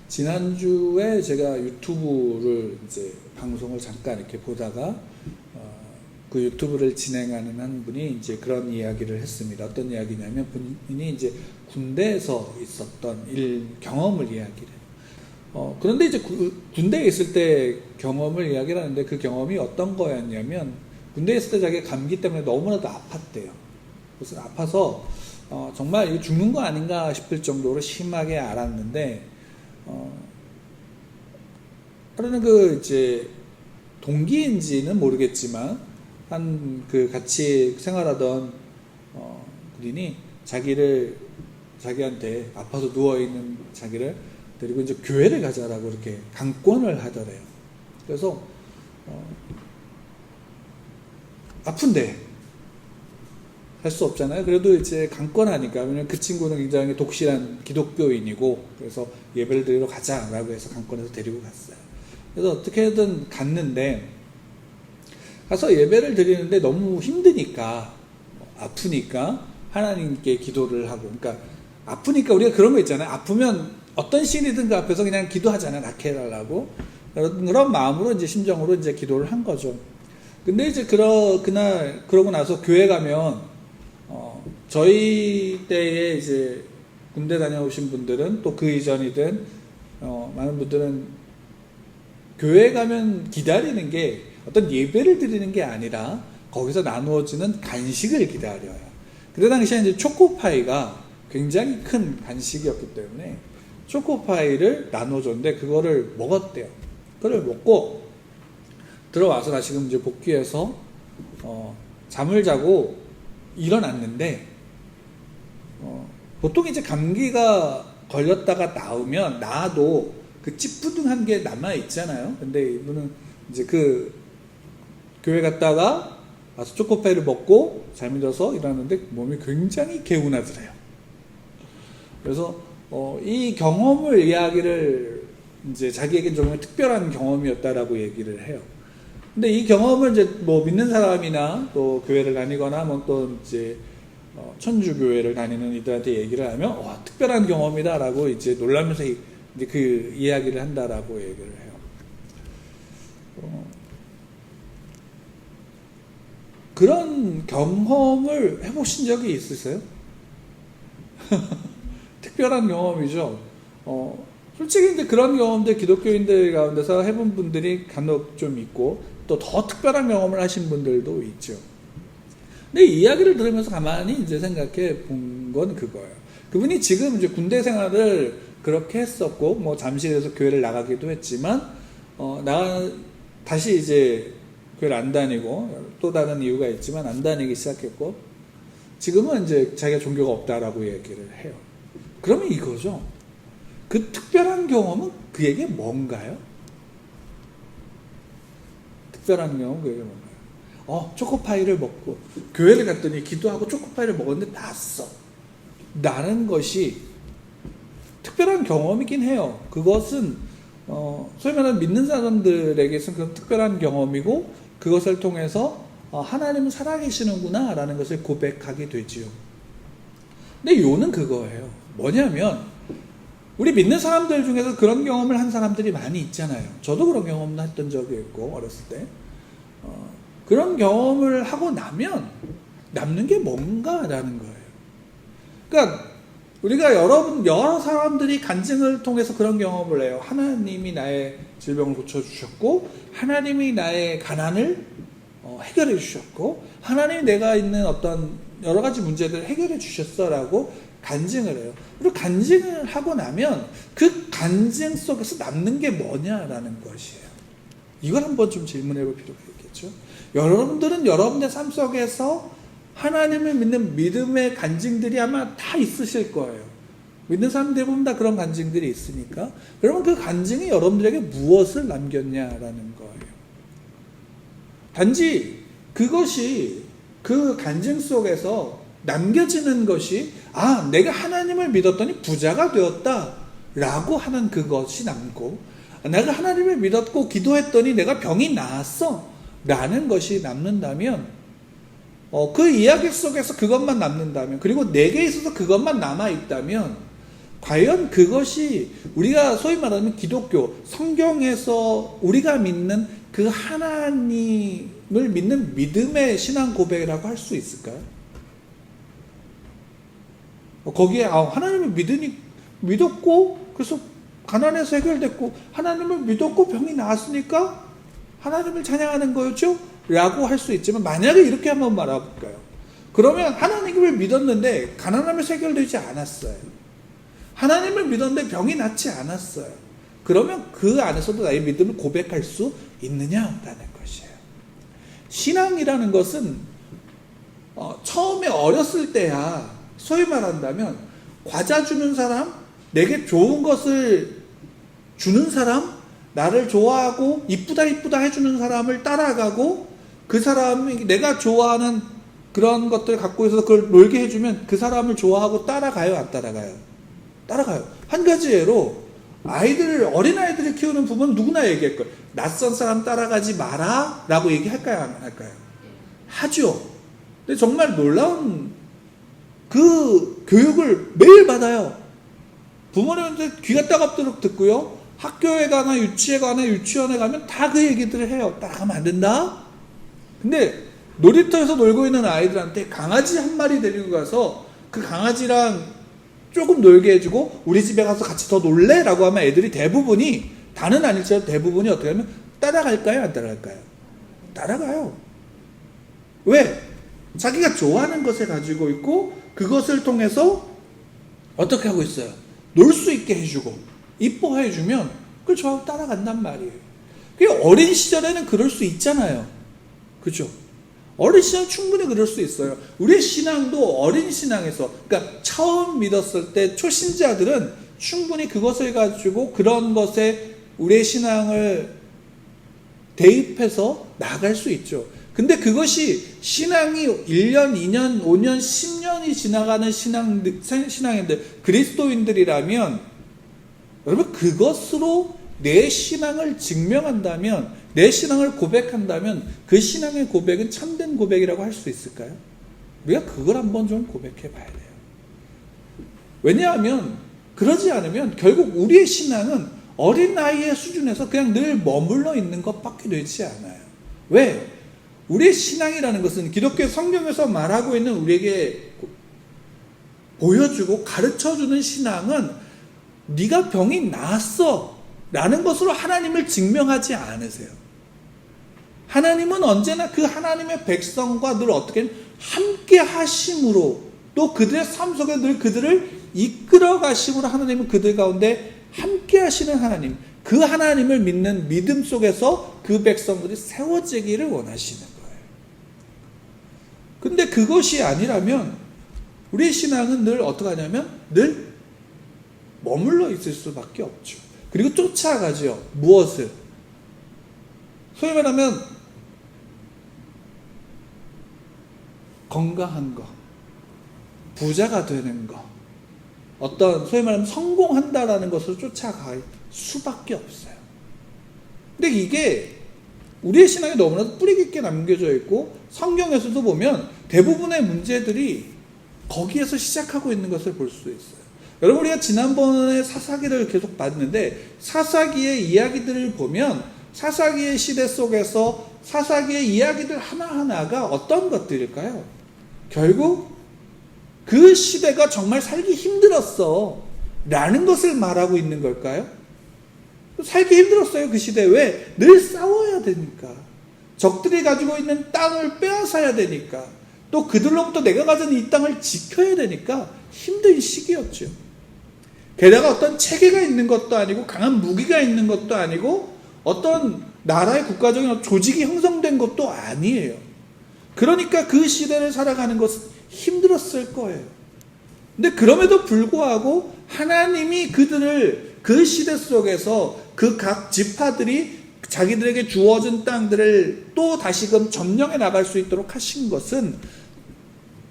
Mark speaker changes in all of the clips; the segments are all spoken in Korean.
Speaker 1: 지난주에 제가 유튜브를 이제 방송을 잠깐 이렇게 보다가 그 유튜브를 진행하는 한 분이 이제 그런 이야기를 했습니다. 어떤 이야기냐면 본인이 이제 군대에서 있었던 경험을 이야기를 해요. 그런데 이제 군대에 있을 때 경험을 이야기를 하는데 그 경험이 어떤 거였냐면 군대에 있을 때 자기가 감기 때문에 너무나도 아팠대요. 그래서 아파서 정말 이거 죽는 거 아닌가 싶을 정도로 심하게 앓았는데 하루는 그 이제 동기인지는 모르겠지만 한 그 같이 생활하던 군인이 자기한테 아파서 누워있는 자기를 데리고 이제 교회를 가자라고 이렇게 강권을 하더래요. 그래서 아픈데 할 수 없잖아요. 그래도 이제 강권하니까, 왜냐면 그 친구는 굉장히 독실한 기독교인이고, 그래서 예배를 드리러 가자라고 해서 강권해서 데리고 갔어요. 그래서 어떻게든 갔는데, 가서 예배를 드리는데 너무 힘드니까, 아프니까 하나님께 기도를 하고, 그러니까 아프니까 우리가 그런 거 있잖아요. 아프면 어떤 신이든 그 앞에서 그냥 기도하잖아요. 낫게 해달라고. 그런 마음으로 이제 심정으로 이제 기도를 한 거죠. 근데 이제 그러고 나서 교회 가면 저희 때에 이제 군대 다녀오신 분들은 또 그 이전이든 많은 분들은 교회 가면 기다리는 게 어떤 예배를 드리는 게 아니라 거기서 나누어지는 간식을 기다려요. 그때 당시에 이제 초코파이가 굉장히 큰 간식이었기 때문에 초코파이를 나눠줬는데 그거를 먹었대요. 그걸 먹고 들어와서 다시금 이제 복귀해서 잠을 자고 일어났는데 보통 이제 감기가 걸렸다가 나도 그 찌뿌둥한 게 남아 있잖아요. 근데 이분은 이제 그 교회 갔다가 와서 초코파이를 먹고 잠이 들어서 일어났는데 몸이 굉장히 개운하더래요. 그래서 이 경험을 이야기를 이제 자기에게 정말 특별한 경험이었다라고 얘기를 해요. 근데 이 경험을 이제 뭐 믿는 사람이나 또 교회를 다니거나 뭐 또 이제 천주교회를 다니는 이들한테 얘기를 하면 특별한 경험이다라고 이제 놀라면서 이제 그 이야기를 한다라고 얘기를 해요. 그런 경험을 해보신 적이 있으세요? 특별한 경험이죠. 솔직히 이제 그런 경험들 기독교인들 가운데서 해본 분들이 간혹 좀 있고 또 더 특별한 경험을 하신 분들도 있죠. 근데 이 이야기를 들으면서 가만히 이제 생각해 본 건 그거예요. 그분이 지금 이제 군대 생활을 그렇게 했었고 뭐 잠실에서 교회를 나가기도 했지만 다시 이제 교회를 안 다니고 또 다른 이유가 있지만 안 다니기 시작했고 지금은 이제 자기가 종교가 없다라고 얘기를 해요. 그러면 이거죠. 그 특별한 경험은 그에게 뭔가요? 특별한 경험은 그에게 뭔가요? 초코파이를 먹고 교회를 갔더니 기도하고 초코파이를 먹었는데 낫어. 나는 것이 특별한 경험이긴 해요. 그것은 소위 말하는 믿는 사람들에게서는 그런 특별한 경험이고 그것을 통해서 하나님은 살아계시는구나 라는 것을 고백하게 되지요. 근데 요는 그거예요. 뭐냐면 우리 믿는 사람들 중에서 그런 경험을 한 사람들이 많이 있잖아요. 저도 그런 경험을 했던 적이 있고 어렸을 때 그런 경험을 하고 나면 남는 게 뭔가라는 거예요. 그러니까 우리가 여러 사람들이 간증을 통해서 그런 경험을 해요. 하나님이 나의 질병을 고쳐주셨고 하나님이 나의 가난을 해결해 주셨고 하나님이 내가 있는 어떤 여러 가지 문제들을 해결해 주셨어라고 간증을 해요. 그리고 간증을 하고 나면 그 간증 속에서 남는 게 뭐냐라는 것이에요. 이걸 한번 좀 질문해 볼 필요가 있겠죠. 여러분들은 여러분의 삶 속에서 하나님을 믿는 믿음의 간증들이 아마 다 있으실 거예요. 믿는 사람들 대부분 다 그런 간증들이 있으니까. 그러면 그 간증이 여러분들에게 무엇을 남겼냐라는 거예요. 단지 그것이 그 간증 속에서 남겨지는 것이 내가 하나님을 믿었더니 부자가 되었다라고 하는 그것이 남고 내가 하나님을 믿었고 기도했더니 내가 병이 나았어 라는 것이 남는다면 그 이야기 속에서 그것만 남는다면 그리고 내게 있어서 그것만 남아있다면 과연 그것이 우리가 소위 말하는 기독교, 성경에서 우리가 믿는 그 하나님을 믿는 믿음의 신앙 고백이라고 할 수 있을까요? 거기에 하나님을 믿었고 그래서 가난해서 해결됐고 하나님을 믿었고 병이 나았으니까 하나님을 찬양하는 거였죠? 라고 할 수 있지만 만약에 이렇게 한번 말해볼까요? 그러면 하나님을 믿었는데 가난하면서 해결되지 않았어요. 하나님을 믿었는데 병이 낫지 않았어요. 그러면 그 안에서도 나의 믿음을 고백할 수 있느냐라는 것이에요. 신앙이라는 것은 처음에 어렸을 때야 소위 말한다면 과자 주는 사람, 내게 좋은 것을 주는 사람, 나를 좋아하고 이쁘다 이쁘다 해주는 사람을 따라가고 그 사람이 내가 좋아하는 그런 것들을 갖고 있어서 그걸 놀게 해주면 그 사람을 좋아하고 따라가요, 안 따라가요? 따라가요. 한 가지 예로 어린아이들을 키우는 부모는 누구나 얘기할 거예요. 낯선 사람 따라가지 마라 라고 얘기할까요, 안 할까요? 하죠. 근데 정말 놀라운 그 교육을 매일 받아요. 부모님한테 귀가 따갑도록 듣고요. 학교에 가나 유치에 가나 유치원에 가면 다 그 얘기들을 해요. 따라가면 안 된다. 근데 놀이터에서 놀고 있는 아이들한테 강아지 한 마리 데리고 가서 그 강아지랑 조금 놀게 해주고 우리 집에 가서 같이 더 놀래? 라고 하면 애들이 대부분이, 다는 아닐지라도 대부분이 어떻게 하면 따라갈까요? 안 따라갈까요? 따라가요. 왜? 자기가 좋아하는 것을 가지고 있고 그것을 통해서 어떻게 하고 있어요? 놀 수 있게 해주고 이뻐해주면 그걸 좋아하고 따라간단 말이에요. 어린 시절에는 그럴 수 있잖아요. 그죠? 어린 시절 충분히 그럴 수 있어요. 우리의 신앙도 어린 신앙에서, 그러니까 처음 믿었을 때 초신자들은 충분히 그것을 가지고 그런 것에 우리의 신앙을 대입해서 나갈 수 있죠. 근데 그것이 신앙이 1년, 2년, 5년, 10년이 지나가는 신앙인들, 그리스도인들이라면 여러분 그것으로 내 신앙을 증명한다면, 내 신앙을 고백한다면 그 신앙의 고백은 참된 고백이라고 할 수 있을까요? 우리가 그걸 한번 좀 고백해 봐야 돼요. 왜냐하면 그러지 않으면 결국 우리의 신앙은 어린아이의 수준에서 그냥 늘 머물러 있는 것밖에 되지 않아요. 왜? 우리의 신앙이라는 것은 기독교 성경에서 말하고 있는 우리에게 보여주고 가르쳐주는 신앙은 네가 병이 나았어 라는 것으로 하나님을 증명하지 않으세요. 하나님은 언제나 그 하나님의 백성과 늘 어떻게 함께 하심으로, 또 그들의 삶 속에 늘 그들을 이끌어 가심으로 하나님은 그들 가운데 함께 하시는 하나님, 그 하나님을 믿는 믿음 속에서 그 백성들이 세워지기를 원하시는 거예요. 근데 그것이 아니라면 우리의 신앙은 늘 어떻게 하냐면 늘 머물러 있을 수밖에 없죠. 그리고 쫓아가죠. 무엇을? 소위 말하면 건강한 거, 부자가 되는 거, 어떤 소위 말하면 성공한다라는 것을 쫓아갈 수밖에 없어요. 근데 이게 우리의 신앙에 너무나도 뿌리 깊게 남겨져 있고 성경에서도 보면 대부분의 문제들이 거기에서 시작하고 있는 것을 볼 수 있어요. 여러분, 우리가 지난번에 사사기를 계속 봤는데 사사기의 이야기들을 보면 사사기의 시대 속에서 사사기의 이야기들 하나하나가 어떤 것들일까요? 결국 그 시대가 정말 살기 힘들었어 라는 것을 말하고 있는 걸까요? 살기 힘들었어요. 그 시대. 왜? 늘 싸워야 되니까. 적들이 가지고 있는 땅을 빼앗아야 되니까. 또 그들로부터 내가 가진 이 땅을 지켜야 되니까 힘든 시기였죠. 게다가 어떤 체계가 있는 것도 아니고 강한 무기가 있는 것도 아니고 어떤 나라의 국가적인 조직이 형성된 것도 아니에요. 그러니까 그 시대를 살아가는 것은 힘들었을 거예요. 근데 그럼에도 불구하고 하나님이 그들을 그 시대 속에서 그 각 지파들이 자기들에게 주어진 땅들을 또 다시금 점령해 나갈 수 있도록 하신 것은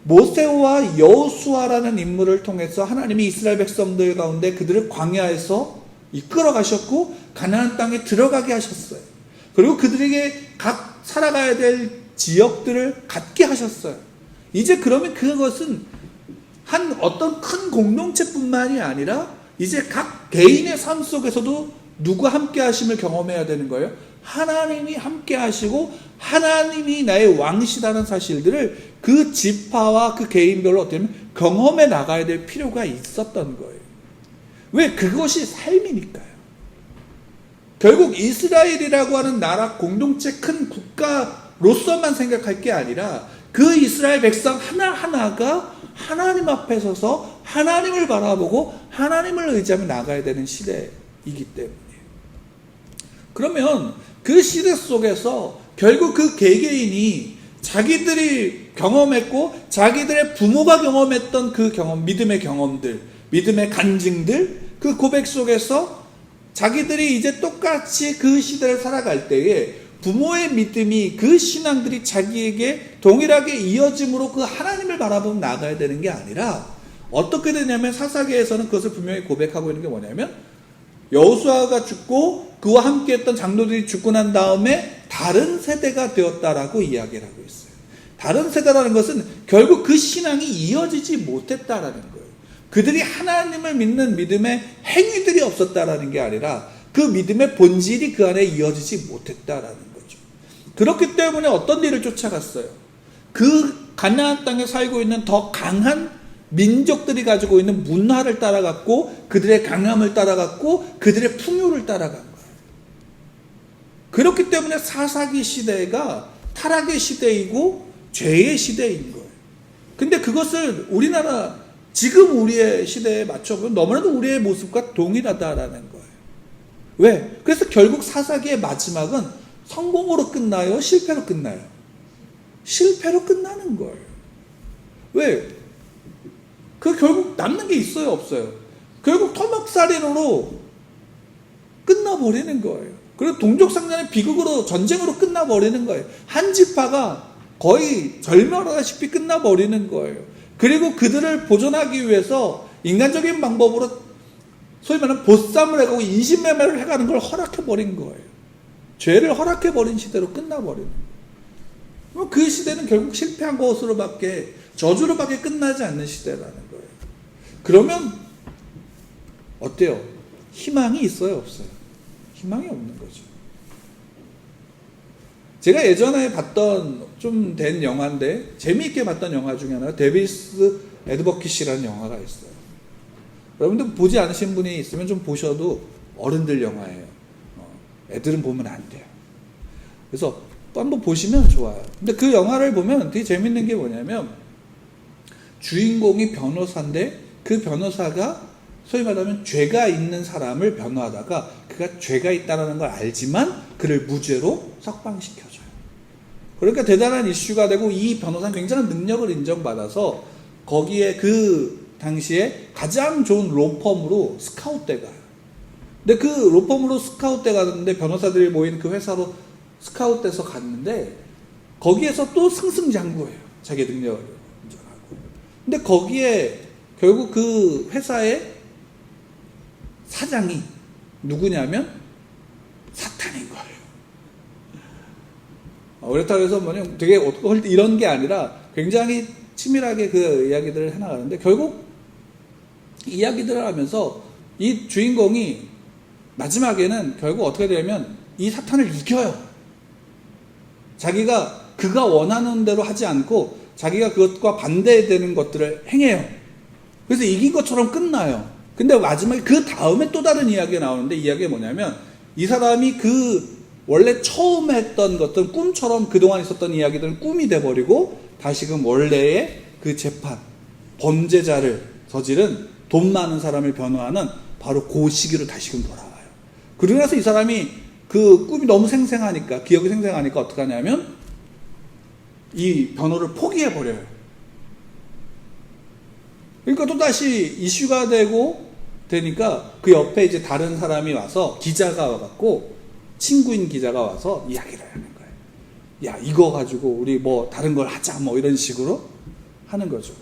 Speaker 1: 모세와 여호수아라는 인물을 통해서 하나님이 이스라엘 백성들 가운데 그들을 광야에서 이끌어 가셨고 가나안 땅에 들어가게 하셨어요. 그리고 그들에게 각 살아가야 될 지역들을 갖게 하셨어요. 이제 그러면 그것은 한 어떤 큰 공동체뿐만이 아니라 이제 각 개인의 삶 속에서도 누구 함께 하심을 경험해야 되는 거예요. 하나님이 함께 하시고 하나님이 나의 왕이시라는 사실들을 그 지파와 그 개인별로 어떻게 보면 경험해 나가야 될 필요가 있었던 거예요. 왜? 그것이 삶이니까요. 결국 이스라엘이라고 하는 나라 공동체 큰 국가로서만 생각할 게 아니라 그 이스라엘 백성 하나하나가 하나님 앞에 서서 하나님을 바라보고 하나님을 의지하며 나가야 되는 시대이기 때문이에요. 그러면 그 시대 속에서 결국 그 개개인이 자기들이 경험했고 자기들의 부모가 경험했던 그 경험, 믿음의 경험들, 믿음의 간증들, 그 고백 속에서 자기들이 이제 똑같이 그 시대를 살아갈 때에 부모의 믿음이 그 신앙들이 자기에게 동일하게 이어짐으로 그 하나님을 바라보며 나가야 되는 게 아니라 어떻게 되냐면 사사기에서는 그것을 분명히 고백하고 있는 게 뭐냐면 여호수아가 죽고 그와 함께했던 장로들이 죽고 난 다음에 다른 세대가 되었다라고 이야기를 하고 있어요. 다른 세대라는 것은 결국 그 신앙이 이어지지 못했다라는 거예요. 그들이 하나님을 믿는 믿음의 행위들이 없었다라는 게 아니라 그 믿음의 본질이 그 안에 이어지지 못했다라는 거죠. 그렇기 때문에 어떤 일을 쫓아갔어요. 그 가나안 땅에 살고 있는 더 강한 민족들이 가지고 있는 문화를 따라갔고 그들의 강함을 따라갔고 그들의 풍요를 따라간 거예요. 그렇기 때문에 사사기 시대가 타락의 시대이고 죄의 시대인 거예요. 근데 그것을 우리나라 지금 우리의 시대에 맞춰보면 너무나도 우리의 모습과 동일하다라는 거예요. 왜? 그래서 결국 사사기의 마지막은 성공으로 끝나요? 실패로 끝나요? 실패로 끝나는 거예요. 왜? 그 결국 남는 게 있어요? 없어요? 결국 토막살인으로 끝나버리는 거예요. 그리고 동족상잔의 비극으로 전쟁으로 끝나버리는 거예요. 한 지파가 거의 절멸하다시피 끝나버리는 거예요. 그리고 그들을 보존하기 위해서 인간적인 방법으로 소위 말하는 보쌈을 해가고 인신매매를 해가는 걸 허락해버린 거예요. 죄를 허락해버린 시대로 끝나버리는 거예요. 그 시대는 결국 실패한 것으로밖에 저주로밖에 끝나지 않는 시대라는 거예요. 그러면 어때요? 희망이 있어요? 없어요? 희망이 없는 거죠. 제가 예전에 봤던 좀 된 영화인데 재미있게 봤던 영화 중에 하나가 데비스 에드버킷이라는 영화가 있어요. 여러분들 보지 않으신 분이 있으면 좀 보셔도 어른들 영화예요. 애들은 보면 안 돼요. 그래서 또 한번 보시면 좋아요. 근데 그 영화를 보면 되게 재밌는 게 뭐냐면 주인공이 변호사인데 그 변호사가 소위 말하면 죄가 있는 사람을 변호하다가 그가 죄가 있다는 걸 알지만 그를 무죄로 석방시켜줘요. 그러니까 대단한 이슈가 되고 이 변호사는 굉장한 능력을 인정받아서 거기에 그 당시에 가장 좋은 로펌으로 스카웃대 가요. 근데 그 로펌으로 스카웃대 갔는데 변호사들이 모인 그 회사로 스카웃돼서 갔는데 거기에서 또 승승장구해요. 자기 능력을 인정하고. 근데 거기에 결국 그 회사의 사장이 누구냐면 사탄인 거예요. 그렇다고 해서 뭐냐면 되게 이런 게 아니라 굉장히 치밀하게 그 이야기들을 해나가는데 결국 이야기들을 하면서 이 주인공이 마지막에는 결국 어떻게 되냐면 이 사탄을 이겨요. 그가 원하는 대로 하지 않고 자기가 그것과 반대되는 것들을 행해요. 그래서 이긴 것처럼 끝나요. 근데 마지막에 그 다음에 또 다른 이야기가 나오는데 이야기가 뭐냐면 이 사람이 그 원래 처음 했던 것들은 꿈처럼 그동안 있었던 이야기들은 꿈이 돼버리고 다시금 원래의 그 재판, 범죄자를 저지른 돈 많은 사람을 변호하는 바로 그 시기로 다시금 돌아와요. 그러고 나서 이 사람이 그 꿈이 너무 생생하니까, 기억이 생생하니까 어떻게 하냐면 이 변호를 포기해버려요. 그러니까 또다시 이슈가 되니까 그 옆에 이제 다른 사람이 와서 기자가 와갖고 친구인 기자가 와서 이야기를 하는 거예요. 야, 이거 가지고 우리 뭐 다른 걸 하자 뭐 이런 식으로 하는 거죠.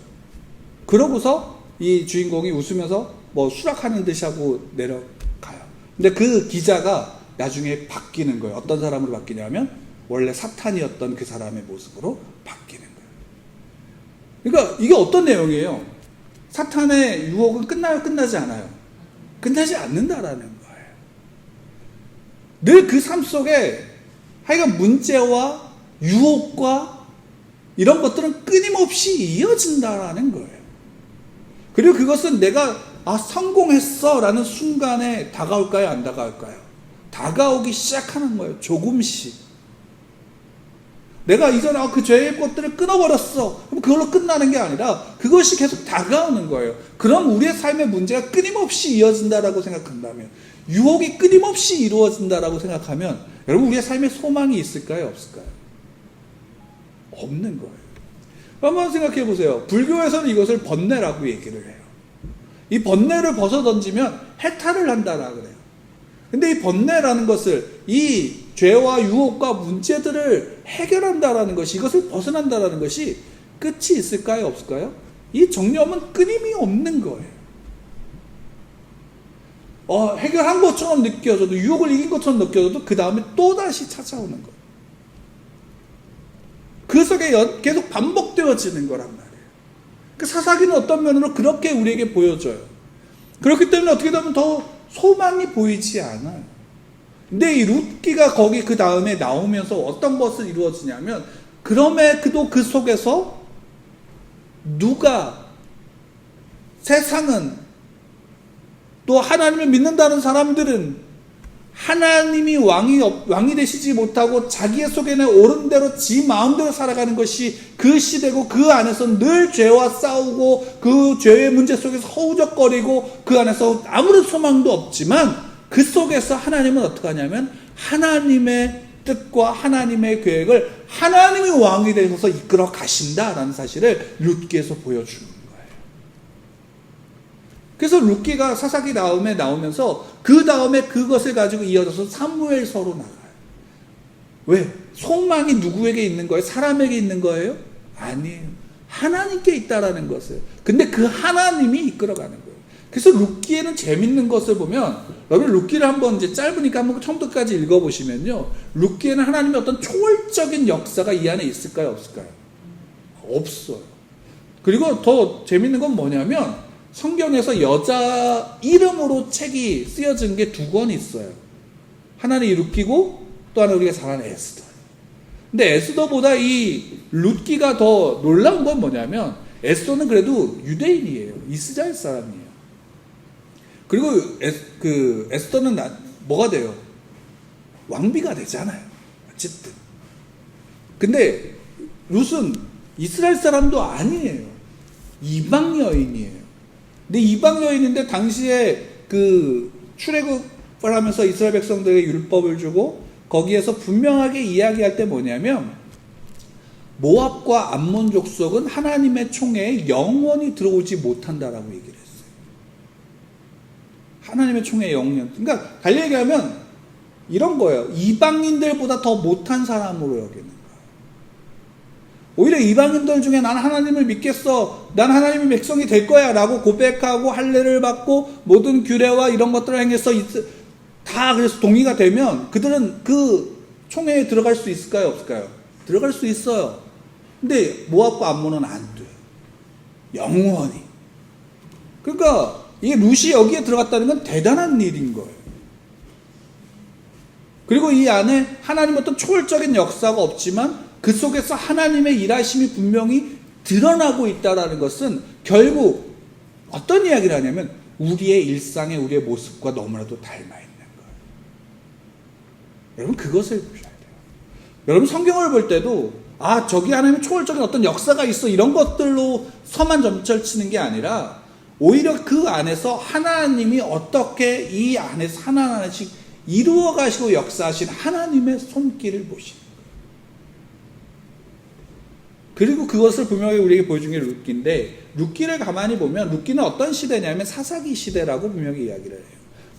Speaker 1: 그러고서 이 주인공이 웃으면서 뭐 수락하는 듯이 하고 내려가요. 근데 그 기자가 나중에 바뀌는 거예요. 어떤 사람으로 바뀌냐면 원래 사탄이었던 그 사람의 모습으로 바뀌는 거예요. 그러니까 이게 어떤 내용이에요? 사탄의 유혹은 끝나요? 끝나지 않아요? 끝나지 않는다라는 거예요. 늘 그 삶 속에 하여간 문제와 유혹과 이런 것들은 끊임없이 이어진다라는 거예요. 그리고 그것은 내가 성공했어 라는 순간에 다가올까요? 안 다가올까요? 다가오기 시작하는 거예요. 조금씩. 내가 이전에 그 죄의 것들을 끊어버렸어. 그럼 그걸로 끝나는 게 아니라 그것이 계속 다가오는 거예요. 그럼 우리의 삶의 문제가 끊임없이 이어진다라고 생각한다면, 유혹이 끊임없이 이루어진다라고 생각하면 여러분 우리의 삶에 소망이 있을까요? 없을까요? 없는 거예요. 한번 생각해 보세요. 불교에서는 이것을 번뇌라고 얘기를 해요. 이 번뇌를 벗어던지면 해탈을 한다라고 그래요. 근데 이 번뇌라는 것을, 이 죄와 유혹과 문제들을 해결한다라는 것이, 이것을 벗어난다라는 것이 끝이 있을까요? 없을까요? 이 정념은 끊임이 없는 거예요. 해결한 것처럼 느껴져도, 유혹을 이긴 것처럼 느껴져도 그 다음에 또다시 찾아오는 거예요. 그 속에 계속 반복되어지는 거란 말이에요. 그 사사기는 어떤 면으로 그렇게 우리에게 보여져요. 그렇기 때문에 어떻게 보면 더 소망이 보이지 않아요. 근데 이 룻기가 거기 그 다음에 나오면서 어떤 것을 이루어지냐면, 그럼에도 그 속에서 누가, 세상은, 또 하나님을 믿는다는 사람들은 하나님이 왕이 되시지 못하고 자기의 속에는 옳은 대로 지 마음대로 살아가는 것이 그 시대고, 그 안에서 늘 죄와 싸우고 그 죄의 문제 속에서 허우적거리고 그 안에서 아무런 소망도 없지만, 그 속에서 하나님은 어떻게 하냐면 하나님의 뜻과 하나님의 계획을 하나님이 왕이 되셔서 이끌어 가신다라는 사실을 룻기에서 보여주는 거예요. 그래서 룻기가 사사기 다음에 나오면서 그 다음에 그것을 가지고 이어져서 사무엘서로 나가요. 왜? 소망이 누구에게 있는 거예요? 사람에게 있는 거예요? 아니에요. 하나님께 있다라는 것을. 근데 그 하나님이 이끌어가는 거예요. 그래서 룻기에는 재밌는 것을 보면, 여러분 룻기를 한번 이제 짧으니까 한번 처음부터까지 읽어보시면요, 룻기에는 하나님의 어떤 초월적인 역사가 이 안에 있을까요? 없을까요? 없어요. 그리고 더 재밌는 건 뭐냐면, 성경에서 여자 이름으로 책이 쓰여진 게 2권 있어요. 하나는 이 룻기고 또 하나 우리가 잘 아는 에스더. 근데 에스더보다 이 룻기가 더 놀라운 건 뭐냐면, 에스더는 그래도 유대인이에요. 이스라엘 사람이에요. 그리고 에스더는 뭐가 돼요? 왕비가 되잖아요. 어쨌든. 근데 룻은 이스라엘 사람도 아니에요. 이방 여인이에요. 근데 이방 여인인데 당시에 그 출애굽을 하면서 이스라엘 백성들에게 율법을 주고 거기에서 분명하게 이야기할 때 뭐냐면, 모압과 암몬 족속은 하나님의 총회에 영원히 들어오지 못한다라고 얘기를 했어요. 하나님의 총회에 영원. 그러니까 달리 얘기하면 이런 거예요. 이방인들보다 더 못한 사람으로 여기는 거예요. 오히려 이방인들 중에 난 하나님을 믿겠어, 난 하나님의 백성이 될 거야 라고 고백하고 할례를 받고 모든 규례와 이런 것들을 행해서 다 그래서 동의가 되면 그들은 그 총회에 들어갈 수 있을까요? 없을까요? 들어갈 수 있어요. 근데 모압과 암몬은 안 돼요. 영원히. 그러니까 이 룻이 여기에 들어갔다는 건 대단한 일인 거예요. 그리고 이 안에 하나님의 어떤 초월적인 역사가 없지만 그 속에서 하나님의 일하심이 분명히 드러나고 있다는 것은 결국 어떤 이야기를 하냐면, 우리의 일상에 우리의 모습과 너무나도 닮아 있는 거예요. 여러분 그것을 보셔야 돼요. 여러분 성경을 볼 때도 저기 하나님의 초월적인 어떤 역사가 있어 이런 것들로서만 점철치는 게 아니라, 오히려 그 안에서 하나님이 어떻게 이 안에서 하나하나씩 이루어 가시고 역사하신 하나님의 손길을 보시는 거예요. 그리고 그것을 분명히 우리에게 보여준 게 룻기인데, 룻기를 가만히 보면 룻기는 어떤 시대냐면 사사기 시대라고 분명히 이야기를 해요.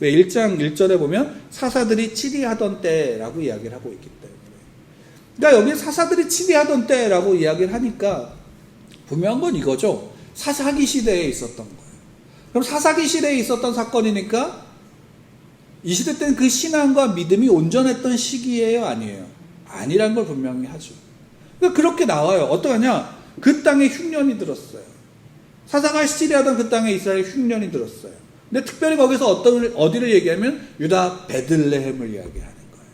Speaker 1: 왜 1장 1절에 보면 사사들이 치리하던 때라고 이야기를 하고 있기 때문에. 그러니까 여기 사사들이 치리하던 때라고 이야기를 하니까 분명한 건 이거죠. 사사기 시대에 있었던 거예요. 그럼 사사기 시대에 있었던 사건이니까 이 시대 때는 그 신앙과 믿음이 온전했던 시기예요? 아니에요? 아니라는 걸 분명히 하죠. 그러니까 그렇게 나와요. 어떠하냐? 그 땅에 흉년이 들었어요. 사사가 치리하던 그 땅에 이스라엘 흉년이 들었어요. 근데 특별히 거기서 어디를 얘기하면 유다 베들레헴을 이야기하는 거예요.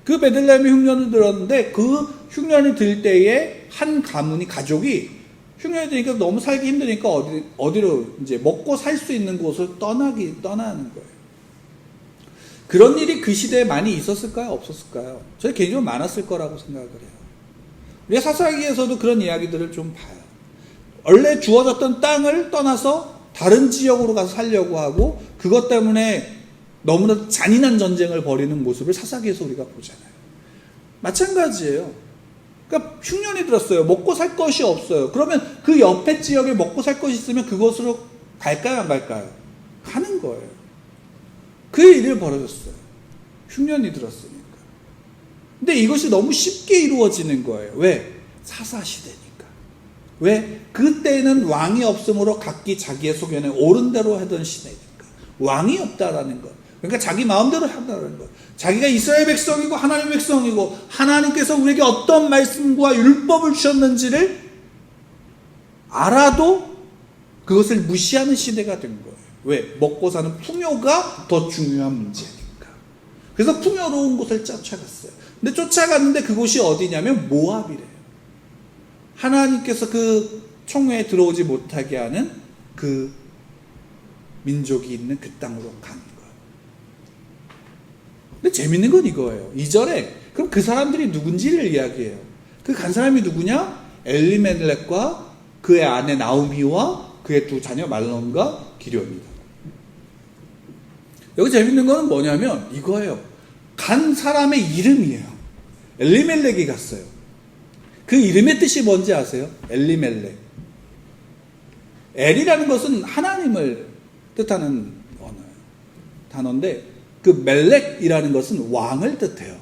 Speaker 1: 그 베들레헴이 흉년을 들었는데 그 흉년이 들 때에 한 가문이 가족이 흉년이 드니까 너무 살기 힘드니까 어디로 이제 먹고 살 수 있는 곳을 떠나는 거예요. 그런 일이 그 시대에 많이 있었을까요? 없었을까요? 저는 개인적으로 많았을 거라고 생각을 해요. 우리가 사사기에서도 그런 이야기들을 좀 봐요. 원래 주어졌던 땅을 떠나서 다른 지역으로 가서 살려고 하고 그것 때문에 너무나 잔인한 전쟁을 벌이는 모습을 사사기에서 우리가 보잖아요. 마찬가지예요. 그러니까 흉년이 들었어요. 먹고 살 것이 없어요. 그러면 그 옆에 지역에 먹고 살 것이 있으면 그곳으로 갈까요? 안 갈까요? 가는 거예요. 그 일을 벌어졌어요. 흉년이 들었으니까. 근데 이것이 너무 쉽게 이루어지는 거예요. 왜? 사사시대니까. 왜? 그때는 왕이 없으므로 각기 자기의 소견에 옳은 대로 하던 시대니까. 왕이 없다라는 것. 그러니까 자기 마음대로 한다는 것. 자기가 이스라엘 백성이고 하나님의 백성이고 하나님께서 우리에게 어떤 말씀과 율법을 주셨는지를 알아도 그것을 무시하는 시대가 된 거예요. 왜? 먹고 사는 풍요가 더 중요한 문제니까. 그래서 풍요로운 곳을 쫓아갔어요. 근데 쫓아갔는데 그곳이 어디냐면 모압이래요. 하나님께서 그 총회에 들어오지 못하게 하는 그 민족이 있는 그 땅으로 가는 거예요. 근데 재밌는 건 이거예요. 2절에 그럼 그 사람들이 누군지를 이야기해요. 그 간 사람이 누구냐? 엘리멜렉과 그의 아내 나오미와 그의 두 자녀 말론과 기련이다. 여기 재밌는 거는 뭐냐면 이거예요. 간 사람의 이름이에요. 엘리멜렉이 갔어요. 그 이름의 뜻이 뭔지 아세요? 엘리멜렉. 엘이라는 것은 하나님을 뜻하는 단어인데 그 멜렉이라는 것은 왕을 뜻해요.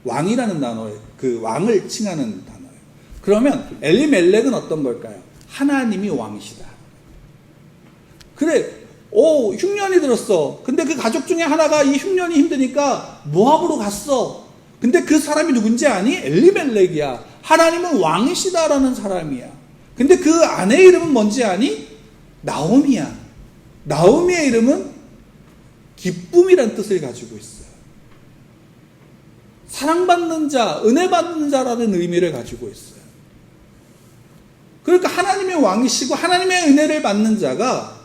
Speaker 1: 왕이라는 단어예요. 그 왕을 칭하는 단어예요. 그러면 엘리멜렉은 어떤 걸까요? 하나님이 왕이시다. 그래. 흉년이 들었어. 근데 그 가족 중에 하나가 이 흉년이 힘드니까 모압으로 갔어. 근데 그 사람이 누군지 아니? 엘리멜렉이야. 하나님은 왕이시다라는 사람이야. 근데 그 아내의 이름은 뭔지 아니? 나오미야. 나오미의 이름은 기쁨이란 뜻을 가지고 있어요. 사랑받는 자, 은혜 받는 자라는 의미를 가지고 있어요. 그러니까 하나님의 왕이시고 하나님의 은혜를 받는 자가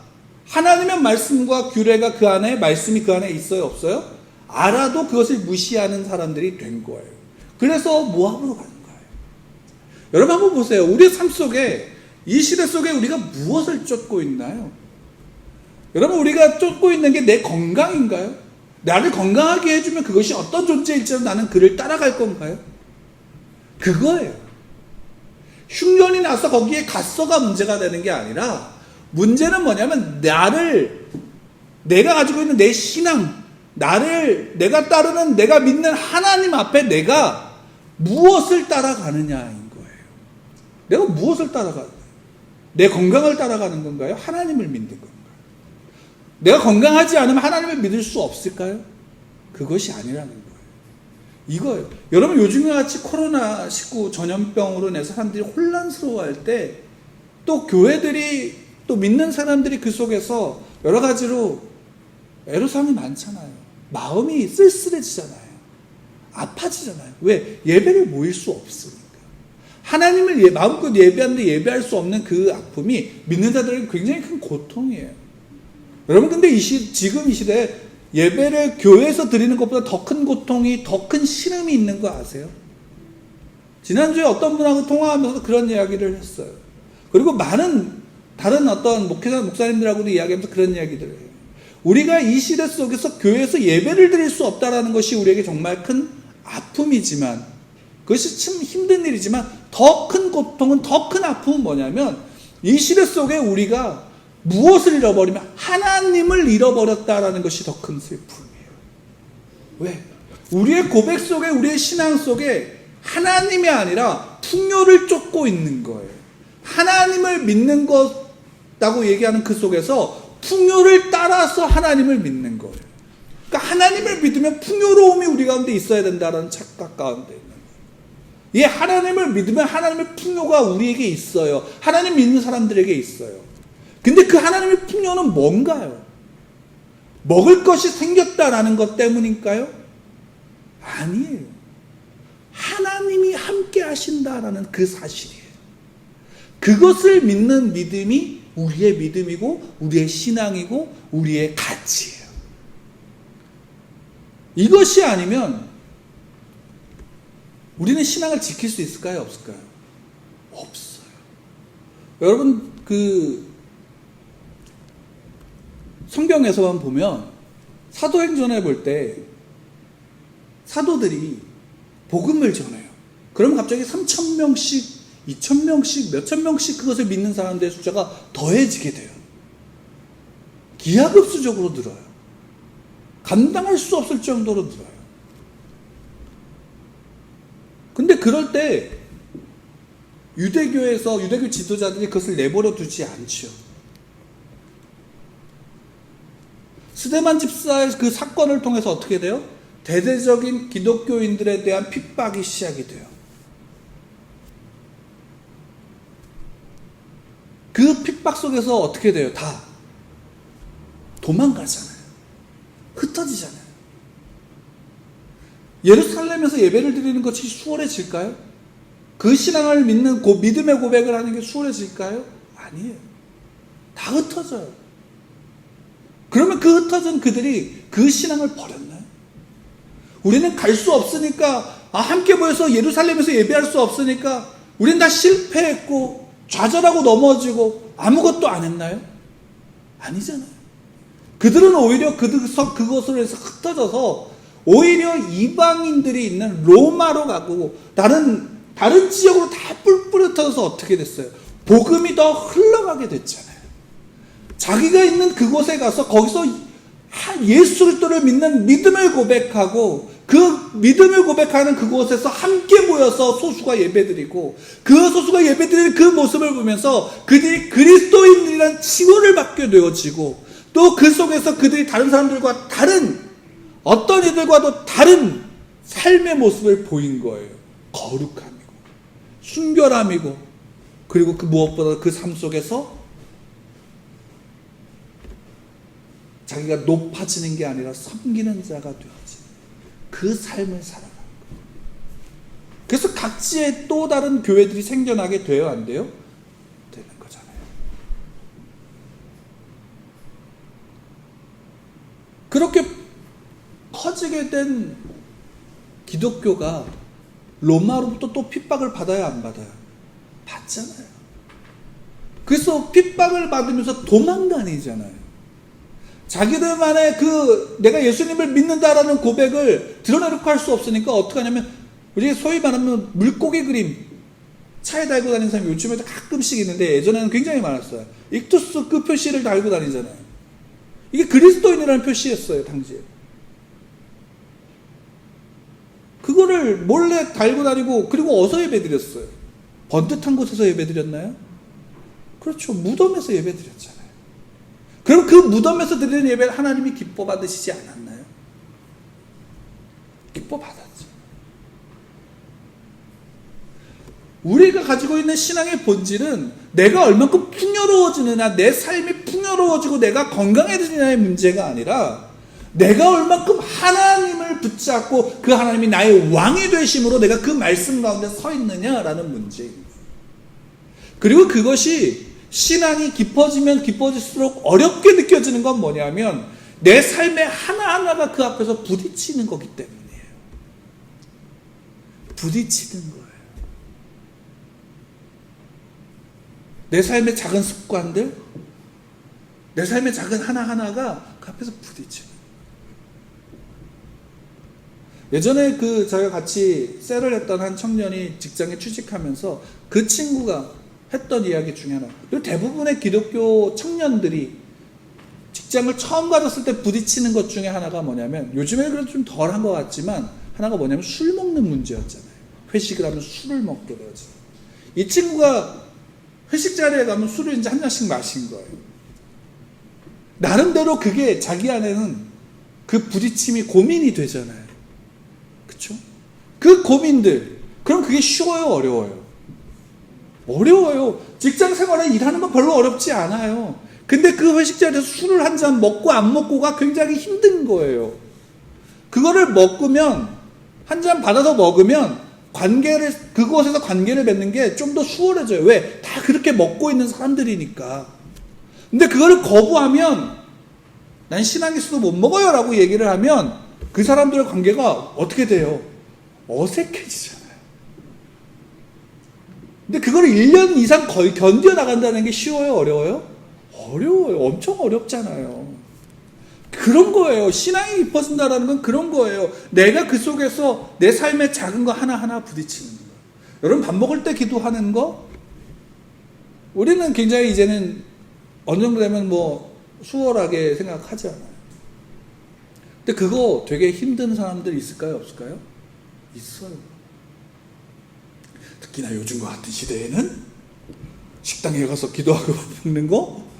Speaker 1: 하나님의 말씀과 규례가 그 안에, 말씀이 그 안에 있어요, 없어요? 알아도 그것을 무시하는 사람들이 된 거예요. 그래서 모압으로 가는 거예요. 여러분 한번 보세요. 우리의 삶 속에, 이 시대 속에 우리가 무엇을 쫓고 있나요? 여러분 우리가 쫓고 있는 게 내 건강인가요? 나를 건강하게 해주면 그것이 어떤 존재일지라도 나는 그를 따라갈 건가요? 그거예요. 흉년이 나서 거기에 갔어가 문제가 되는 게 아니라 문제는 뭐냐면 내가 가지고 있는 내 신앙, 내가 따르는, 내가 믿는 하나님 앞에 내가 무엇을 따라가느냐인 거예요. 내가 무엇을 따라가느냐? 내 건강을 따라가는 건가요? 하나님을 믿는 건가요? 내가 건강하지 않으면 하나님을 믿을 수 없을까요? 그것이 아니라는 거예요. 이거예요. 여러분 요즘과 같이 코로나19 전염병으로 인해서 사람들이 혼란스러워할 때 또 교회들이 또 믿는 사람들이 그 속에서 여러 가지로 애로사항이 많잖아요. 마음이 쓸쓸해지잖아요. 아파지잖아요. 왜? 예배를 모일 수 없으니까. 하나님을 마음껏 예배하는데 예배할 수 없는 그 아픔이 믿는 자들에게 굉장히 큰 고통이에요. 여러분 근데 지금 이 시대에 예배를 교회에서 드리는 것보다 더 큰 고통이, 더 큰 신음이 있는 거 아세요? 지난주에 어떤 분하고 통화하면서 그런 이야기를 했어요. 그리고 많은 다른 어떤 목사님들하고도 이야기하면서 그런 이야기들을 해요. 우리가 이 시대 속에서 교회에서 예배를 드릴 수 없다는 것이 우리에게 정말 큰 아픔이지만, 그것이 참 힘든 일이지만 더 큰 고통은, 더 큰 아픔은 뭐냐면 이 시대 속에 우리가 무엇을 잃어버리면 하나님을 잃어버렸다라는 것이 더 큰 슬픔이에요. 왜? 우리의 고백 속에, 우리의 신앙 속에 하나님이 아니라 풍요를 쫓고 있는 거예요. 하나님을 믿는 것라고 얘기하는 그 속에서 풍요를 따라서 하나님을 믿는 거예요. 그러니까 하나님을 믿으면 풍요로움이 우리 가운데 있어야 된다는 착각 가운데 있는 거예요. 예, 하나님을 믿으면 하나님의 풍요가 우리에게 있어요. 하나님 믿는 사람들에게 있어요. 근데 그 하나님의 풍요는 뭔가요? 먹을 것이 생겼다라는 것 때문일까요? 아니에요. 하나님이 함께 하신다라는 그 사실이에요. 그것을 믿는 믿음이 우리의 믿음이고 우리의 신앙이고 우리의 가치예요. 이것이 아니면 우리는 신앙을 지킬 수 있을까요? 없을까요? 없어요. 여러분 성경에서만 보면 사도행전에 볼 때 사도들이 복음을 전해요. 그러면 갑자기 3,000명씩 2,000명씩 몇천 명씩 그것을 믿는 사람들의 숫자가 더해지게 돼요. 기하급수적으로 늘어요. 감당할 수 없을 정도로 늘어요. 근데 그럴 때 유대교 지도자들이 그것을 내버려 두지 않죠. 스데반 집사의 그 사건을 통해서 어떻게 돼요? 대대적인 기독교인들에 대한 핍박이 시작이 돼요. 그 핍박 속에서 어떻게 돼요? 다 도망가잖아요. 흩어지잖아요. 예루살렘에서 예배를 드리는 것이 수월해질까요? 그 신앙을 믿는 믿음의 고백을 하는 게 수월해질까요? 아니에요. 다 흩어져요. 그러면 그 흩어진 그들이 그 신앙을 버렸나요? 우리는 갈 수 없으니까, 함께 모여서 예루살렘에서 예배할 수 없으니까 우리는 다 실패했고 좌절하고 넘어지고 아무것도 안 했나요? 아니잖아요. 그들은 오히려 그것으로 해서 흩어져서 오히려 이방인들이 있는 로마로 가고 다른 지역으로 다 뿔뿔이 흩어져서 어떻게 됐어요? 복음이 더 흘러가게 됐잖아요. 자기가 있는 그곳에 가서 거기서 예수 그리스도를 믿는 믿음을 고백하고 그 믿음을 고백하는 그곳에서 함께 모여서 소수가 예배드리고 그 소수가 예배드리는 그 모습을 보면서 그들이 그리스도인들이란 칭호를 받게 되어지고 또 그 속에서 그들이 다른 사람들과 어떤 이들과도 다른 삶의 모습을 보인 거예요. 거룩함이고 순결함이고 그리고 그 무엇보다 그 삶 속에서 자기가 높아지는 게 아니라 섬기는 자가 되어지는 그 삶을 살아가는 거예요. 그래서 각지에 또 다른 교회들이 생겨나게 돼요? 안 돼요? 되는 거잖아요. 그렇게 커지게 된 기독교가 로마로부터 또 핍박을 받아야 안 받아요? 받잖아요. 그래서 핍박을 받으면서 도망다니잖아요. 자기들만의 내가 예수님을 믿는다라는 고백을 드러내놓고 할 수 없으니까 어떻게 하냐면 우리가 소위 말하면 물고기 그림 차에 달고 다니는 사람이 요즘에도 가끔씩 있는데 예전에는 굉장히 많았어요. 익투스 그 표시를 달고 다니잖아요. 이게 그리스도인이라는 표시였어요. 당시에. 그거를 몰래 달고 다니고 그리고 어디서 예배드렸어요? 번듯한 곳에서 예배드렸나요? 그렇죠. 무덤에서 예배드렸잖아요. 그럼 그 무덤에서 드리는 예배를 하나님이 기뻐 받으시지 않았나요? 기뻐 받았죠. 우리가 가지고 있는 신앙의 본질은 내가 얼만큼 풍요로워지느냐, 내 삶이 풍요로워지고 내가 건강해지느냐의 문제가 아니라 내가 얼만큼 하나님을 붙잡고 그 하나님이 나의 왕이 되심으로 내가 그 말씀 가운데 서 있느냐라는 문제입니다. 그리고 그것이 신앙이 깊어지면 깊어질수록 어렵게 느껴지는 건 뭐냐면 내 삶의 하나하나가 그 앞에서 부딪히는 거기 때문이에요. 부딪히는 거예요. 내 삶의 작은 습관들, 내 삶의 작은 하나하나가 그 앞에서 부딪히는 거예요. 예전에 저희가 같이 셀을 했던 한 청년이 직장에 취직하면서 그 친구가 했던 이야기 중에 하나. 그리고 대부분의 기독교 청년들이 직장을 처음 가졌을 때 부딪히는 것 중에 하나가 뭐냐면 요즘에는 그래도 좀 덜한 것 같지만 하나가 뭐냐면 술 먹는 문제였잖아요. 회식을 하면 술을 먹게 되어지. 이 친구가 회식 자리에 가면 술을 이제 한 잔씩 마신 거예요. 나름대로 그게 자기 안에는 그 부딪힘이 고민이 되잖아요. 그쵸? 그 고민들. 그럼 그게 쉬워요? 어려워요? 어려워요. 직장 생활에 일하는 건 별로 어렵지 않아요. 근데 그 회식 자리에서 술을 한 잔 먹고 안 먹고가 굉장히 힘든 거예요. 그거를 먹으면, 한 잔 받아서 먹으면 그곳에서 관계를 맺는 게 좀 더 수월해져요. 왜? 다 그렇게 먹고 있는 사람들이니까. 근데 그거를 거부하면, 난 신앙 있어도 못 먹어요 라고 얘기를 하면 그 사람들의 관계가 어떻게 돼요? 어색해지잖아요. 근데 그걸 1년 이상 거의 견뎌나간다는 게 쉬워요? 어려워요? 어려워요. 엄청 어렵잖아요. 그런 거예요. 신앙이 깊어진다는 건 그런 거예요. 내가 그 속에서 내 삶의 작은 거 하나하나 부딪히는 거예요. 여러분 밥 먹을 때 기도하는 거 우리는 굉장히 이제는 어느 정도 되면 수월하게 생각하지 않아요. 근데 그거 되게 힘든 사람들 있을까요? 없을까요? 있어요. 특히나 요즘과 같은 시대에는 식당에 가서 기도하고 먹는 거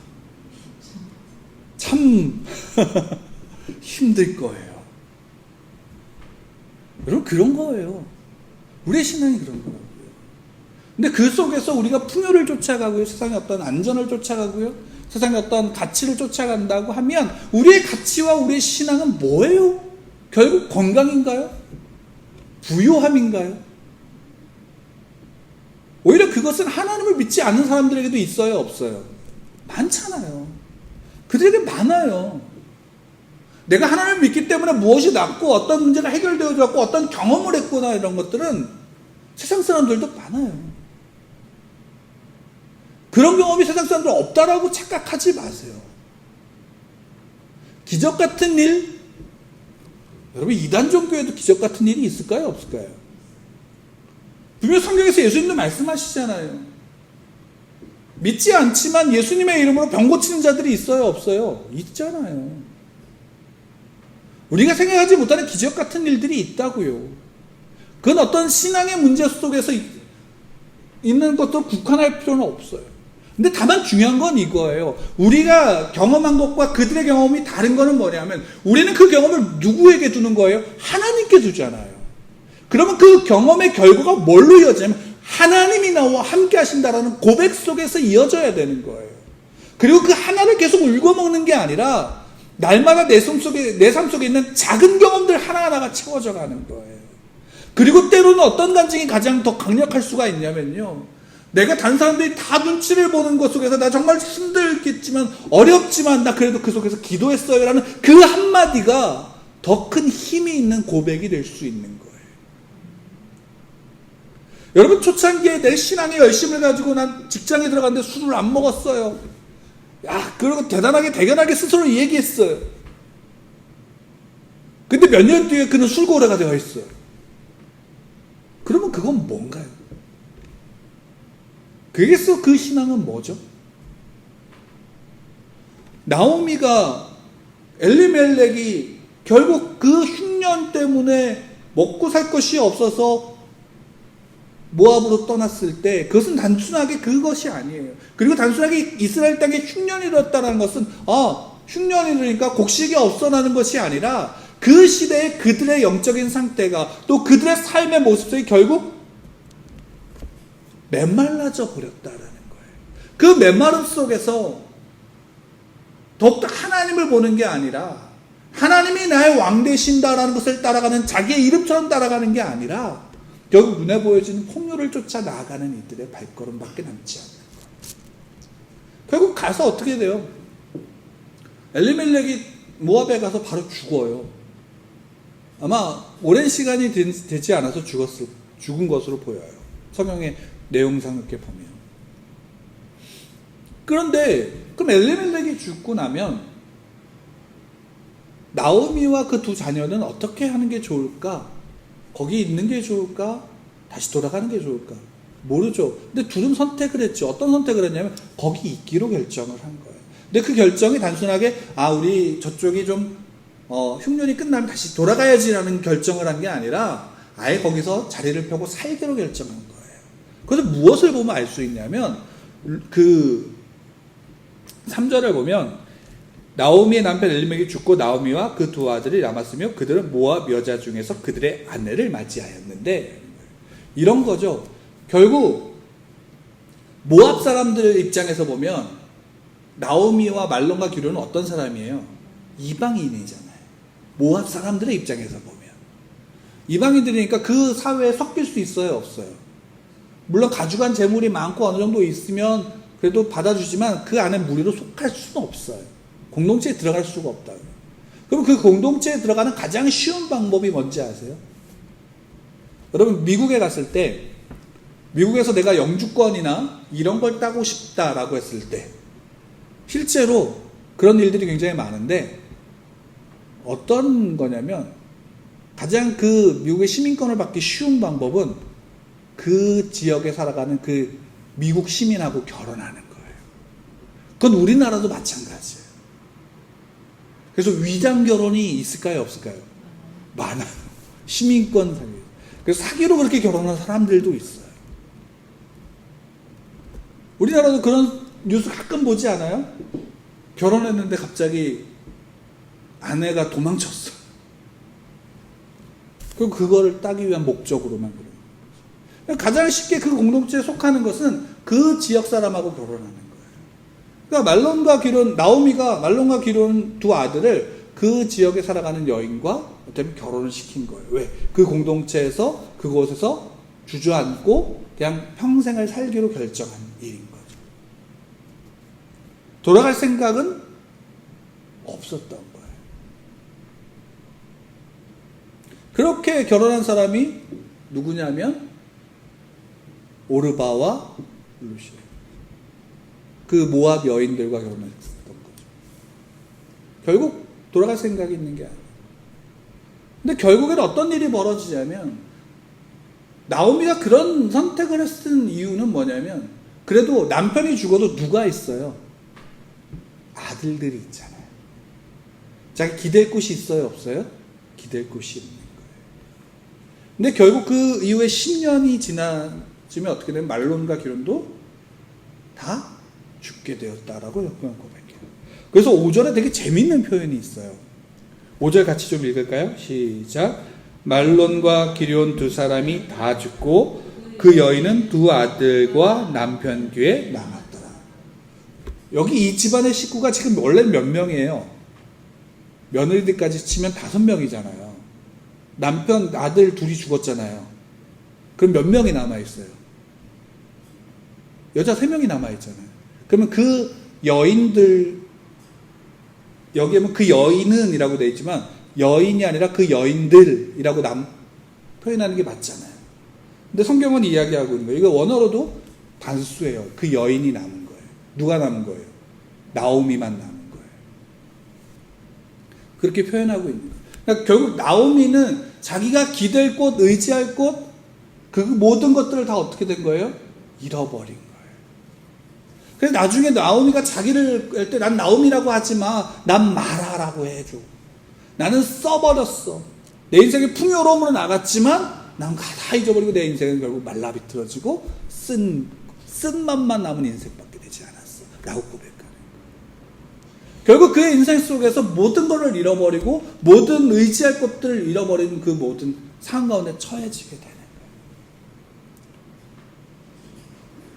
Speaker 1: 참 힘들 거예요. 여러분 그런 거예요. 우리의 신앙이 그런 거예요. 근데 그 속에서 우리가 풍요를 쫓아가고요. 세상의 어떤 안전을 쫓아가고요. 세상의 어떤 가치를 쫓아간다고 하면 우리의 가치와 우리의 신앙은 뭐예요? 결국 건강인가요? 부요함인가요? 오히려 그것은 하나님을 믿지 않는 사람들에게도 있어요? 없어요? 많잖아요. 그들에게 많아요. 내가 하나님을 믿기 때문에 무엇이 낫고 어떤 문제가 해결되어졌고 어떤 경험을 했구나 이런 것들은 세상 사람들도 많아요. 그런 경험이 세상 사람들 없다라고 착각하지 마세요. 기적 같은 일, 여러분 이단 종교에도 기적 같은 일이 있을까요? 없을까요? 분명 성경에서 예수님도 말씀하시잖아요. 믿지 않지만 예수님의 이름으로 병 고치는 자들이 있어요? 없어요? 있잖아요. 우리가 생각하지 못하는 기적 같은 일들이 있다고요. 그건 어떤 신앙의 문제 속에서 있는 것도 국한할 필요는 없어요. 근데 다만 중요한 건 이거예요. 우리가 경험한 것과 그들의 경험이 다른 거는 뭐냐면 우리는 그 경험을 누구에게 두는 거예요? 하나님께 두잖아요. 그러면 그 경험의 결과가 뭘로 이어지냐면 하나님이 나와 함께 하신다라는 고백 속에서 이어져야 되는 거예요. 그리고 그 하나를 계속 울고먹는 게 아니라 날마다 내 삶 속에 있는 작은 경험들 하나하나가 채워져 가는 거예요. 그리고 때로는 어떤 간증이 가장 더 강력할 수가 있냐면요. 내가 다른 사람들이 다 눈치를 보는 것 속에서 나 정말 힘들겠지만 어렵지만 나 그래도 그 속에서 기도했어요 라는 그 한마디가 더 큰 힘이 있는 고백이 될 수 있는 거예요. 여러분 초창기에 내 신앙의 열심을 가지고 난 직장에 들어갔는데 술을 안 먹었어요. 야, 그러고 대견하게 스스로 얘기했어요. 근데 몇 년 뒤에 그는 술고래가 되어 있어요. 그러면 그건 뭔가요? 그래서 그 신앙은 뭐죠? 나오미가 엘리멜렉이 결국 그 흉년 때문에 먹고 살 것이 없어서 모압으로 떠났을 때 그것은 단순하게 그것이 아니에요. 그리고 단순하게 이스라엘 땅에 흉년이 일었다는 것은 흉년이 일으니까 곡식이 없어나는 것이 아니라 그 시대의 그들의 영적인 상태가 또 그들의 삶의 모습이 결국 메말라져 버렸다라는 거예요. 그 메마름 속에서 더욱더 하나님을 보는 게 아니라 하나님이 나의 왕 되신다라는 것을 따라가는 자기의 이름처럼 따라가는 게 아니라 결국 눈에 보여지는 풍요를 쫓아 나아가는 이들의 발걸음밖에 남지 않는 거예요. 결국 가서 어떻게 돼요? 엘리멜렉이 모압에 가서 바로 죽어요. 아마 오랜 시간이 되지 않아서 죽은 것으로 보여요. 성경의 내용상 이렇게 보면. 그런데 그럼 엘리멜렉이 죽고 나면 나오미와 그 두 자녀는 어떻게 하는 게 좋을까? 거기 있는 게 좋을까? 다시 돌아가는 게 좋을까? 모르죠. 근데 둘은 선택을 했죠. 어떤 선택을 했냐면 거기 있기로 결정을 한 거예요. 근데 그 결정이 단순하게 우리 저쪽이 좀 흉년이 끝나면 다시 돌아가야지라는 결정을 한 게 아니라 아예 거기서 자리를 펴고 살기로 결정한 거예요. 그래서 무엇을 보면 알 수 있냐면 그 3절을 보면 나오미의 남편 엘리멜렉이 죽고 나오미와 그 두 아들이 남았으며 그들은 모압 여자 중에서 그들의 아내를 맞이하였는데 이런 거죠. 결국 모압 사람들 입장에서 보면 나오미와 말론과 기르는 어떤 사람이에요? 이방인이잖아요. 모압 사람들의 입장에서 보면 이방인들이니까 그 사회에 섞일 수 있어요, 없어요? 물론 가져간 재물이 많고 어느 정도 있으면 그래도 받아주지만 그 안에 무리로 속할 수는 없어요. 공동체에 들어갈 수가 없다. 그럼 그 공동체에 들어가는 가장 쉬운 방법이 뭔지 아세요? 여러분, 미국에 갔을 때 미국에서 내가 영주권이나 이런 걸 따고 싶다라고 했을 때 실제로 그런 일들이 굉장히 많은데 어떤 거냐면 가장 그 미국의 시민권을 받기 쉬운 방법은 그 지역에 살아가는 그 미국 시민하고 결혼하는 거예요. 그건 우리나라도 마찬가지예요. 그래서 위장 결혼이 있을까요, 없을까요? 많아요. 시민권 사기. 그래서 사기로 그렇게 결혼한 사람들도 있어요. 우리나라도 그런 뉴스 가끔 보지 않아요? 결혼했는데 갑자기 아내가 도망쳤어. 그리고 그거를 따기 위한 목적으로만 그래요. 가장 쉽게 그 공동체에 속하는 것은 그 지역 사람하고 결혼하는 거예요. 그러니까 나오미가 말론과 기르는 두 아들을 그 지역에 살아가는 여인과 어떻게 결혼을 시킨 거예요. 왜? 그 공동체에서 그곳에서 주저앉고 그냥 평생을 살기로 결정한 일인 거죠. 돌아갈 생각은 없었던 거예요. 그렇게 결혼한 사람이 누구냐면 오르바와 루시, 그 모압 여인들과 결혼했던 거죠. 결국 돌아갈 생각이 있는 게 아니에요. 근데 결국엔 어떤 일이 벌어지냐면 나오미가 그런 선택을 했던 이유는 뭐냐면 그래도 남편이 죽어도 누가 있어요? 아들들이 있잖아요. 자기 기댈 곳이 있어요, 없어요? 기댈 곳이 있는 거예요. 근데 결국 그 이후에 10년이 지나면 어떻게 되면 말론과 기론도 다 죽게 되었다라고 역경 고백해요. 그래서 5절에 되게 재밌는 표현이 있어요. 5절 같이 좀 읽을까요? 시작. 말론과 기럧 두 사람이 다 죽고 그 여인은 두 아들과 남편 뒤에 남았더라. 여기 이 집안의 식구가 지금 원래 몇 명이에요? 며느리들까지 치면 5명이잖아요. 남편, 아들 둘이 죽었잖아요. 그럼 몇 명이 남아있어요? 여자 3명이 남아있잖아요. 그러면 그 여인들, 여기에 보면 그 여인은 이라고 되어 있지만 여인이 아니라 그 여인들이라고 표현하는 게 맞잖아요. 근데 성경은 이야기하고 있는 거예요. 이거 원어로도 단수예요. 그 여인이 남은 거예요. 누가 남은 거예요? 나오미만 남은 거예요. 그렇게 표현하고 있는 거예요. 그러니까 결국 나오미는 자기가 기댈 곳, 의지할 곳, 그 모든 것들을 다 어떻게 된 거예요? 잃어버린 거예요. 그래서 나중에 나오미가 자기를 할 때 난 나오미라고 하지 마. 난 마라라고 해줘. 나는 써버렸어. 내 인생의 풍요로움으로 나갔지만 난 다 잊어버리고 내 인생은 결국 말라비틀어지고 쓴 맛만 남은 인생밖에 되지 않았어. 라고 고백하는 거예요. 결국 그의 인생 속에서 모든 것을 잃어버리고 모든 의지할 것들을 잃어버리는 그 모든 상황 가운데 처해지게 되는 거예요.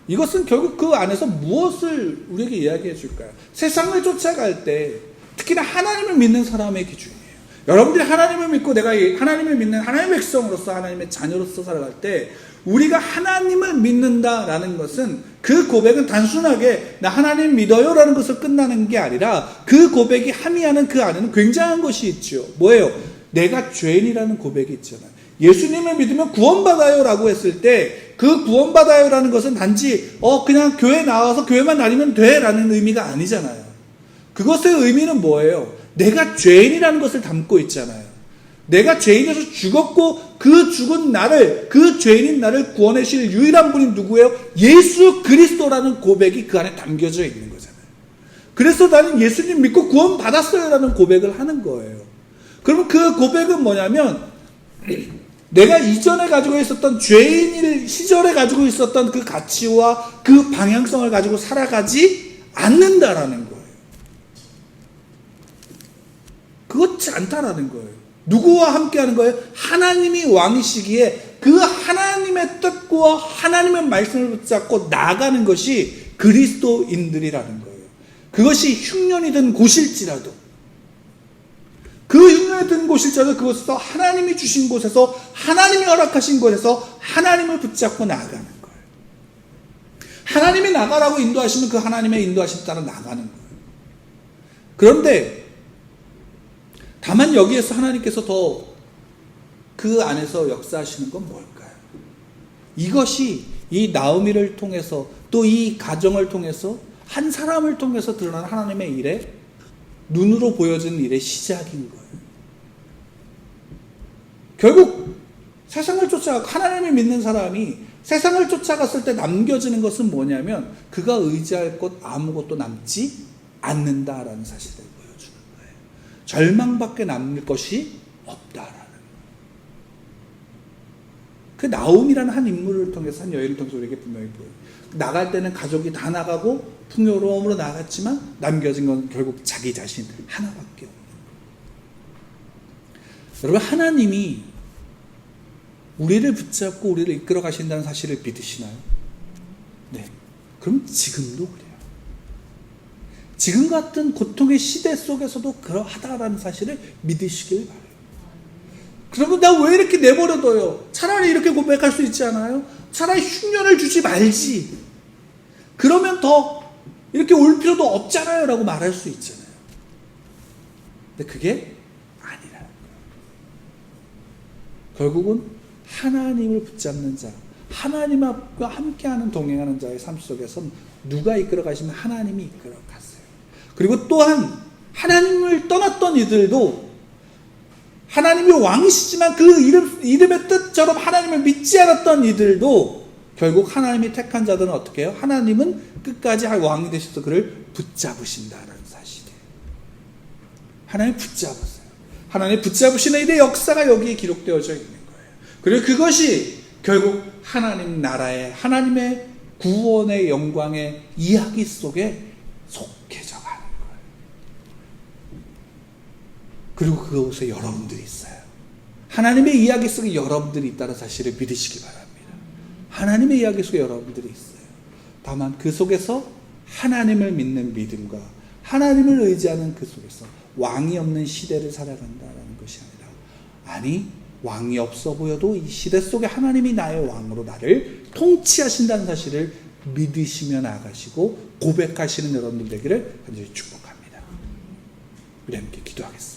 Speaker 1: 이것은 결국 그 안에서 무엇을 우리에게 이야기해 줄까요? 세상을 쫓아갈 때 특히나 하나님을 믿는 사람의 기준이에요. 여러분들이 하나님을 믿고 내가 하나님을 믿는 하나님의 백성으로서 하나님의 자녀로서 살아갈 때 우리가 하나님을 믿는다라는 것은 그 고백은 단순하게 나 하나님 믿어요 라는 것을 끝나는 게 아니라 그 고백이 함의하는 그 안에는 굉장한 것이 있죠. 뭐예요? 내가 죄인이라는 고백이 있잖아요. 예수님을 믿으면 구원받아요 라고 했을 때 그 구원받아요 라는 것은 단지 그냥 교회 나와서 교회만 다니면 돼 라는 의미가 아니잖아요. 그것의 의미는 뭐예요? 내가 죄인이라는 것을 담고 있잖아요. 내가 죄인에서 죽었고 그 죽은 나를, 그 죄인인 나를 구원하실 유일한 분이 누구예요? 예수 그리스도라는 고백이 그 안에 담겨져 있는 거잖아요. 그래서 나는 예수님 믿고 구원받았어요 라는 고백을 하는 거예요. 그럼 그 고백은 뭐냐면 내가 이전에 가지고 있었던 죄인일 시절에 가지고 있었던 그 가치와 그 방향성을 가지고 살아가지 않는다라는 거예요. 그렇지 않다라는 거예요. 누구와 함께 하는 거예요? 하나님이 왕이시기에 그 하나님의 뜻과 하나님의 말씀을 붙잡고 나아가는 것이 그리스도인들이라는 거예요. 그것이 흉년이 든 곳일지라도, 그 흉년이 든 곳일지라도 그것에서 하나님이 주신 곳에서, 하나님이 허락하신 곳에서 하나님을 붙잡고 나아가는 거예요. 하나님이 나가라고 인도하시면 그 하나님의 인도하심 따라 나가는 거예요. 그런데 다만 여기에서 하나님께서 더 그 안에서 역사하시는 건 뭘까요? 이것이 이 나오미를 통해서, 또 이 가정을 통해서, 한 사람을 통해서 드러난 하나님의 일에, 눈으로 보여지는 일의 시작인 거예요. 결국 세상을 쫓아가고, 하나님을 믿는 사람이 세상을 쫓아갔을 때 남겨지는 것은 뭐냐면, 그가 의지할 것 아무것도 남지 않는다라는 사실을 보여주는 거예요. 절망밖에 남을 것이 없다라는 거예요. 그 나옴이라는 한 인물을 통해서, 한 여인을 통해서 우리에게 분명히 보여요. 나갈 때는 가족이 다 나가고 풍요로움으로 나갔지만 남겨진 건 결국 자기 자신 하나밖에 없는 거예요. 여러분, 하나님이 우리를 붙잡고 우리를 이끌어 가신다는 사실을 믿으시나요? 네. 그럼 지금도 그래요. 지금 같은 고통의 시대 속에서도 그러하다라는 사실을 믿으시길 바라요. 그러면 나 왜 이렇게 내버려둬요? 차라리 이렇게 고백할 수 있지 않아요? 차라리 흉년을 주지 말지. 그러면 더 이렇게 올 필요도 없잖아요 라고 말할 수 있잖아요. 근데 그게 아니라는 거예요. 결국은 하나님을 붙잡는 자, 하나님과 함께하는 동행하는 자의 삶 속에서 누가 이끌어 가시면 하나님이 이끌어 갔어요. 그리고 또한 하나님을 떠났던 이들도, 하나님이 왕이시지만 그 이름의 뜻처럼 하나님을 믿지 않았던 이들도 결국 하나님이 택한 자들은 어떻게 해요? 하나님은 끝까지 왕이 되셔서 그를 붙잡으신다는 사실이에요. 하나님 붙잡으세요. 하나님 붙잡으시는 일의 역사가 여기에 기록되어져 있는 거예요. 그리고 그것이 결국 하나님 나라의, 하나님의 구원의 영광의 이야기 속에 속해져 가는 거예요. 그리고 그곳에 여러분들이 있어요. 하나님의 이야기 속에 여러분들이 있다는 사실을 믿으시기 바랍니다. 하나님의 이야기 속에 여러분들이 있어요. 다만 그 속에서 하나님을 믿는 믿음과 하나님을 의지하는 그 속에서 왕이 없는 시대를 살아간다는 것이 아니라, 아니 왕이 없어 보여도 이 시대 속에 하나님이 나의 왕으로 나를 통치하신다는 사실을 믿으시며 나가시고 고백하시는 여러분들 되기를 간절히 축복합니다. 우리 함께 기도하겠습니다.